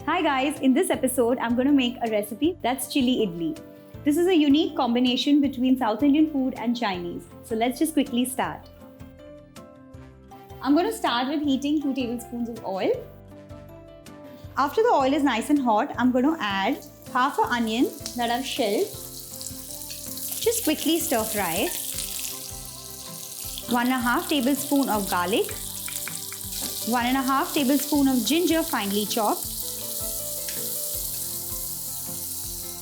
Hi guys, in this episode I'm going to make a recipe that's chili idli. This is a unique combination between South Indian food and Chinese. So let's just quickly start. I'm going to start with heating 2 tablespoons of oil. After the oil is nice and hot, I'm going to add half an onion that I've shelled. Just quickly stir fry. 1.5 tablespoons of garlic. 1.5 tablespoons of ginger finely chopped.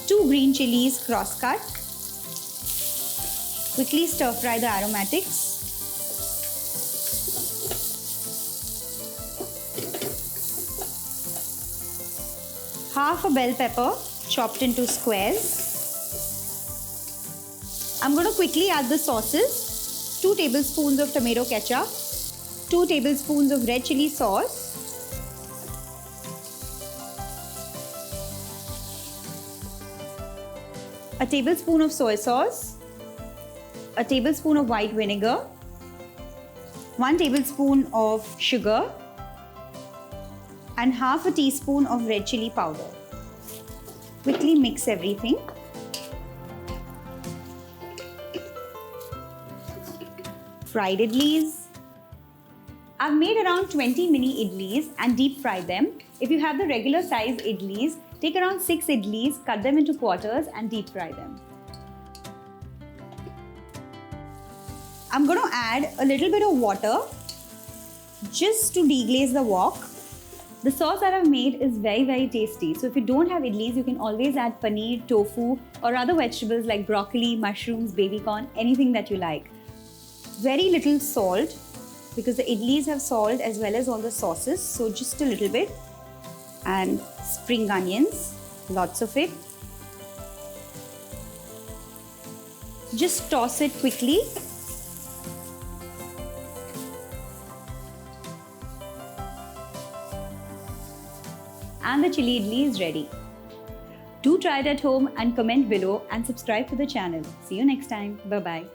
2 green chilies cross-cut. Quickly stir fry the aromatics. Half a bell pepper chopped into squares. I'm going to quickly add the sauces. 2 tablespoons of tomato ketchup. 2 tablespoons of red chilli sauce. A tablespoon of soy sauce, a tablespoon of white vinegar, 1 tablespoon of sugar, and half a teaspoon of red chilli powder. Quickly mix everything. Fried idlis. I've made around 20 mini idlis and deep fried them. If you have the regular size idlis, take around 6 idlis, cut them into quarters and deep fry them. I'm going to add a little bit of water just to deglaze the wok. The sauce that I've made is very tasty. So if you don't have idlis, you can always add paneer, tofu or other vegetables like broccoli, mushrooms, baby corn, anything that you like. Very little salt because the idlis have salt as well as all the sauces. So just a little bit. And spring onions, lots of it. Just toss it quickly. And the chili idli is ready. Do try it at home and comment below and subscribe to the channel. See you next time. Bye-bye.